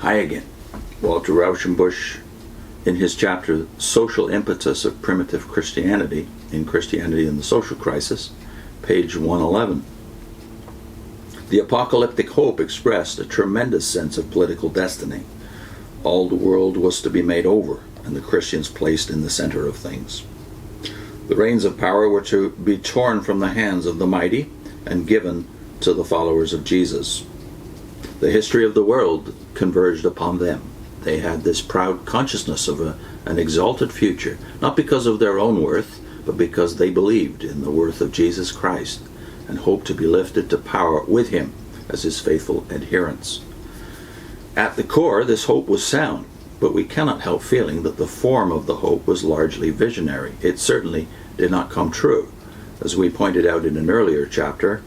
Hi again. Walter Rauschenbusch, in his chapter Social Impetus of Primitive Christianity in Christianity and the Social Crisis, page 111. The apocalyptic hope expressed a tremendous sense of political destiny. All the world was to be made over, and the Christians placed in the center of things. The reins of power were to be torn from the hands of the mighty and given to the followers of Jesus. The history of the world converged upon them. They had this proud consciousness of an exalted future, not because of their own worth, but because they believed in the worth of Jesus Christ and hoped to be lifted to power with him as his faithful adherents. At the core, this hope was sound, but we cannot help feeling that the form of the hope was largely visionary. It certainly did not come true. As we pointed out in an earlier chapter,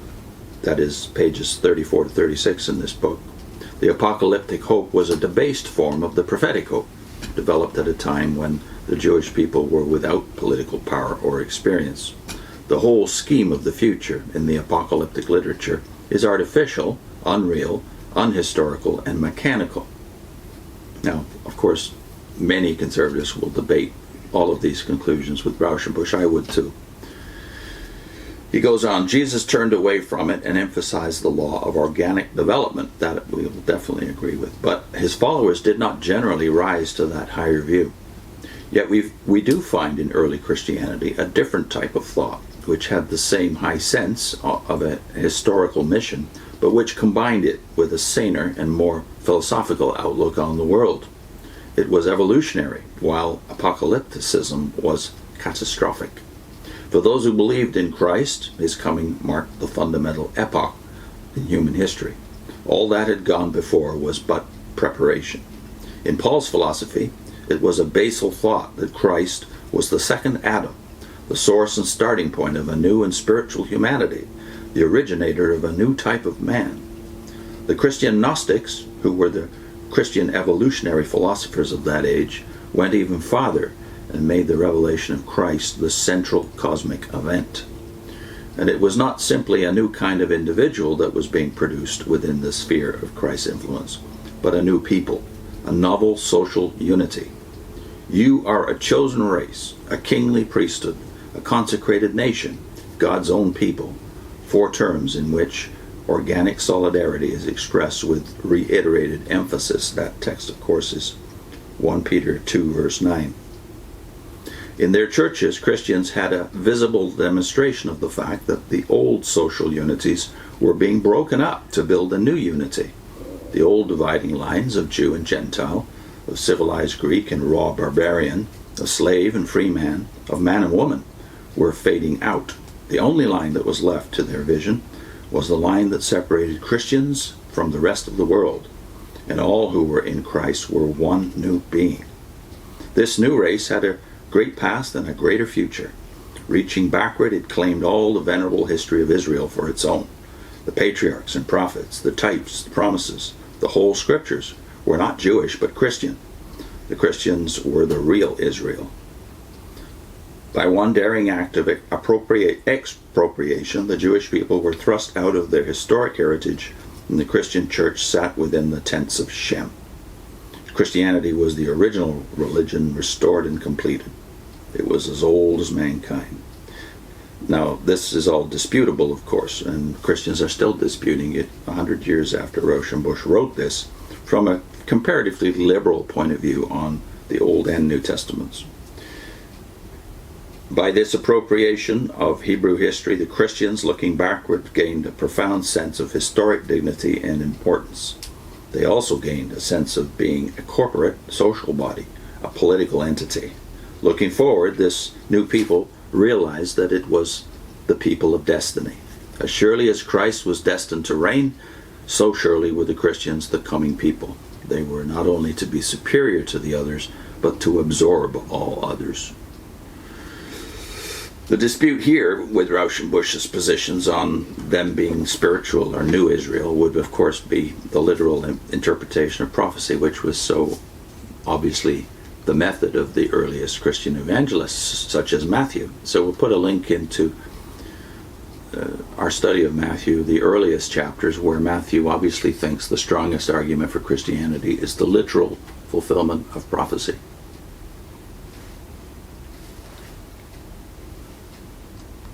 that is pages 34 to 36 in this book, the apocalyptic hope was a debased form of the prophetic hope, developed at a time when the Jewish people were without political power or experience. The whole scheme of the future in the apocalyptic literature is artificial, unreal, unhistorical, and mechanical. Now, of course, many conservatives will debate all of these conclusions with Rauschenbusch. I would too. He goes on, Jesus turned away from it and emphasized the law of organic development. That we will definitely agree with. But his followers did not generally rise to that higher view. Yet we do find in early Christianity a different type of thought, which had the same high sense of a historical mission, but which combined it with a saner and more philosophical outlook on the world. It was evolutionary, while apocalypticism was catastrophic. For those who believed in Christ, his coming marked the fundamental epoch in human history. All that had gone before was but preparation. In Paul's philosophy, it was a basal thought that Christ was the second Adam, the source and starting point of a new and spiritual humanity, the originator of a new type of man. The Christian Gnostics, who were the Christian evolutionary philosophers of that age, went even farther and made the revelation of Christ the central cosmic event. And it was not simply a new kind of individual that was being produced within the sphere of Christ's influence, but a new people, a novel social unity. You are a chosen race, a kingly priesthood, a consecrated nation, God's own people, 4 terms in which organic solidarity is expressed with reiterated emphasis. That text, of course, is 1 Peter 2, verse 9. In their churches, Christians had a visible demonstration of the fact that the old social unities were being broken up to build a new unity. The old dividing lines of Jew and Gentile, of civilized Greek and raw barbarian, of slave and free man, of man and woman, were fading out. The only line that was left to their vision was the line that separated Christians from the rest of the world, and all who were in Christ were one new being. This new race had a great past and a greater future. Reaching backward, it claimed all the venerable history of Israel for its own. The patriarchs and prophets, the types, the promises, the whole scriptures were not Jewish but Christian. The Christians were the real Israel. By one daring act of expropriation, the Jewish people were thrust out of their historic heritage, and the Christian church sat within the tents of Shem. Christianity was the original religion, restored and completed. It was as old as mankind. Now, this is all disputable, of course, and Christians are still disputing it 100 years after Rauschenbusch wrote this, from a comparatively liberal point of view on the Old and New Testaments. By this appropriation of Hebrew history, the Christians, looking backward, gained a profound sense of historic dignity and importance. They also gained a sense of being a corporate social body, a political entity. Looking forward, this new people realized that it was the people of destiny. As surely as Christ was destined to reign, so surely were the Christians the coming people. They were not only to be superior to the others, but to absorb all others. The dispute here with Rauschenbusch's positions on them being spiritual or new Israel would of course be the literal interpretation of prophecy, which was so obviously the method of the earliest Christian evangelists such as Matthew. So we'll put a link into our study of Matthew, the earliest chapters, where Matthew obviously thinks the strongest argument for Christianity is the literal fulfillment of prophecy.